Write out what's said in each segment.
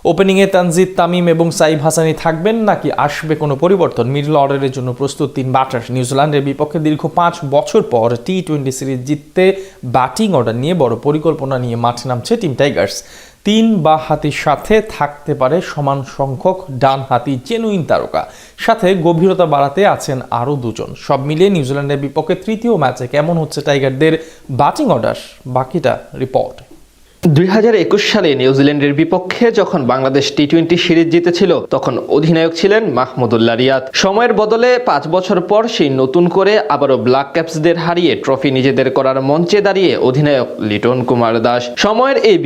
ওপেনিংয়ে তানজিদ তামিম এবং সাইফ হাসানি থাকবেন নাকি আসবে কোনো পরিবর্তন? মিডল অর্ডারের জন্য প্রস্তুত তিন ব্যাটার। নিউজিল্যান্ডের বিপক্ষে দীর্ঘ ৫ বছর পর টি-20 সিরিজ জিততে ব্যাটিং অর্ডার নিয়ে বড় পরিকল্পনা নিয়ে মাঠে নামছে টিম টাইগার্স। তিন বাঁহাতির সাথে থাকতে পারে সমান সংখ্যক ডানহাতি জেনুইন তারকা, সাথে গভীরতা বাড়াতে আছেন আরও দুজন। সব মিলিয়ে নিউজিল্যান্ডের বিপক্ষে তৃতীয় ম্যাচে কেমন হচ্ছে টাইগারদের ব্যাটিং অর্ডার, বাকিটা রিপোর্ট। ২০২১ সালে নিউজিল্যান্ডের বিপক্ষে যখন বাংলাদেশ টি-20 সিরিজ জিতেছিল তখন অধিনায়ক ছিলেন মাহমুদুল্লাহ রিয়াদ। সময়ের বদলে ৫ বছর পর সেই নতুন করে আবারও ব্ল্যাক ক্যাপসদের হারিয়ে ট্রফি নিজেদের করার মঞ্চে দাঁড়িয়ে অধিনায়ক লিটন কুমার দাস। সময়ের এই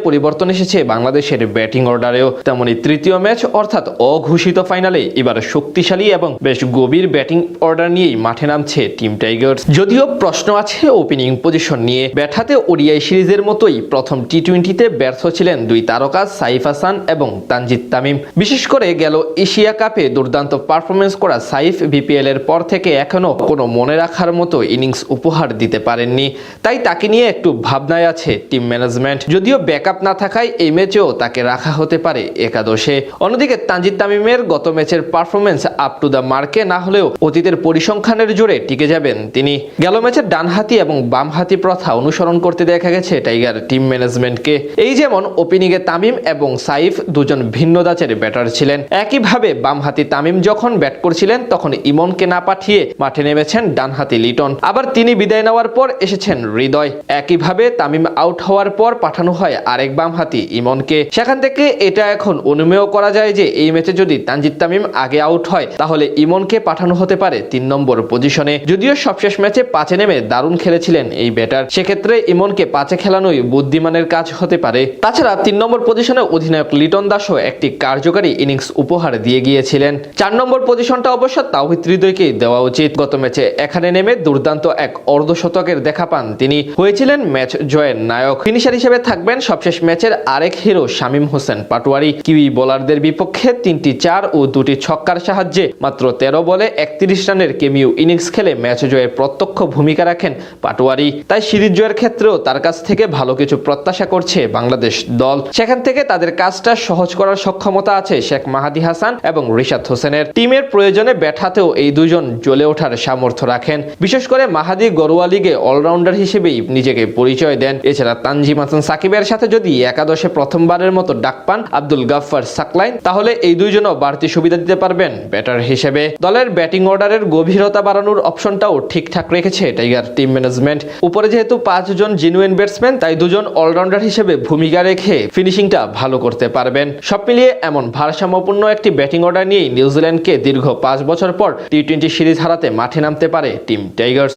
পরিবর্তন এসেছে বাংলাদেশের ব্যাটিং অর্ডারেও। তেমনি তৃতীয় ম্যাচ অর্থাৎ অঘোষিত ফাইনালে এবার শক্তিশালী এবং বেশ গভীর ব্যাটিং অর্ডার নিয়েই মাঠে নামছে টিম টাইগার্স। যদিও প্রশ্ন আছে ওপেনিং পজিশন নিয়ে। ব্যাট হাতে ওডিআই সিরিজের মতোই প্রথম টি-20তে ব্যর্থ ছিলেন দুই তারকা সাইফ হাসান এবং তানজিদ তামিম। বিশেষ করে গেল এশিয়া কাপে দুর্দান্ত পারফরমেন্স করা সাইফ বিপিএল এর পর থেকে এখনো কোনো মনে রাখার মতো ইনিংস উপহার দিতে পারেননি। তাই তাকে নিয়ে একটু ভাবনায় আছে টিম ম্যানেজমেন্ট। যদিও ব্যাকআপ না থাকায় এই ম্যাচেও তাকে রাখা হতে পারে একাদশে। অন্যদিকে তানজিদ তামিমের গত ম্যাচের পারফরমেন্স আপ টু দ্য মার্কে না হলেও অতীতের পরিসংখ্যানের জোরে টিকে যাবেন তিনি। গেল ম্যাচের ডানহাতি এবং বামহাতি প্রথা অনুসরণ করতে দেখা গেছে টাইগার টিম ম্যানেজমেন্টকে। এই যেমন ওপেনিংয়ে তামিম এবং সাইফ দুজন ভিন্ন ধাঁচের ব্যাটার ছিলেন। একইভাবে বামহাতি তামিম যখন ব্যাট করছিলেন তখন ইমনকে না পাঠিয়ে মাঠে নেমেছেন ডানহাতি লিটন। আবার তিনি বিদায় নেওয়ার পর এসেছেন হৃদয়। একইভাবে তামিম আউট হওয়ার পর পাঠানো হয় আরেক বামহাতি ইমনকে। সেখান থেকে এটা এখন অনুমেয় করা যায় যে এই ম্যাচে যদি তানজিদ তামিম আগে আউট হয় তাহলে ইমনকে পাঠানো হতে পারে ৩ নম্বর পজিশনে। যদিও সবশেষ ম্যাচে ৫-এ নেমে দারুণ খেলেছিলেন এই ব্যাটার, সেক্ষেত্রে ইমনকে 5-এ খেলানোই বুদ্ধিমানের কাজ হতে পারে। তাছাড়া ৩ নম্বর পজিশনে অধিনায়ক লিটন দাসও একটি কার্যকারী ইনিংস উপহার দিয়ে গিয়েছিলেন। ৪ নম্বর পজিশনটা অবশ্য তাওহিদ হৃদয়কেই দেওয়া উচিত। গত ম্যাচে এখানে নেমে দুর্দান্ত এক অর্ধশতকের দেখা পান তিনি, হয়েছিলেন ম্যাচ জয়ের নায়ক। ফিনিশার হিসেবে থাকবেন সবশেষ ম্যাচের আরেক হিরো শামীম হোসেন পাটোয়ারি। কিউই বোলারদের বিপক্ষে ৩টি ৪ ও ২টি ছক্কার সাহায্যে মাত্র ১৩ বলে ৩১ রানের কেমিউ ইনিংস খেলে ম্যাচ জয়ের প্রত্যক্ষ ভূমিকা রাখেন পাটোয়ারি। তাই সিরিজ জয়ের ক্ষেত্রেও তার কাছ থেকে ভালো কিছু প্রত্যাশা করছে বাংলাদেশ দল। সেখান থেকে তাদের কাজটা সহজ করার সক্ষমতা আছে শেখ মাহাদি হাসান এবং রিশাদ হোসেনের। টিমের প্রয়োজনে ব্যাট হাতেও এই দুজন জ্বলে ওঠার সামর্থ্য রাখেন। বিশেষ করে মাহাদি ঘরোয়া লিগে অলরাউন্ডার হিসেবেই নিজেকে পরিচয় দেন। এছাড়া তানজিম হাসান সাকিবের সাথে যদি একাদশে প্রথমবারের মতো ডাক পান আব্দুল গাফফার সাকলাইন, তাহলে এই দুইজনও বাড়তি সুবিধা দিতে পারবেন ব্যাটার হিসেবে। দলের ব্যাটিং অর্ডারের গভীরতা বাড়ানোর অপশনটাও ঠিকঠাক রেখেছে টাইগার টিম ম্যানেজমেন্ট। উপরে যেহেতু ৫ জন জেনুইন ব্যাটসম্যান, তাই দুজন অলরাউন্ডার হিসেবে ভূমিকা রেখে ফিনিশিংটা ভালো করতে পারবেন। সব মিলিয়ে এমন ভারসাম্যপূর্ণ একটি ব্যাটিং অর্ডার নিয়েই নিউজিল্যান্ডকে দীর্ঘ ৫ বছর পর টি-20 সিরিজ হারাতে মাঠে নামতে পারে টিম টাইগার্স।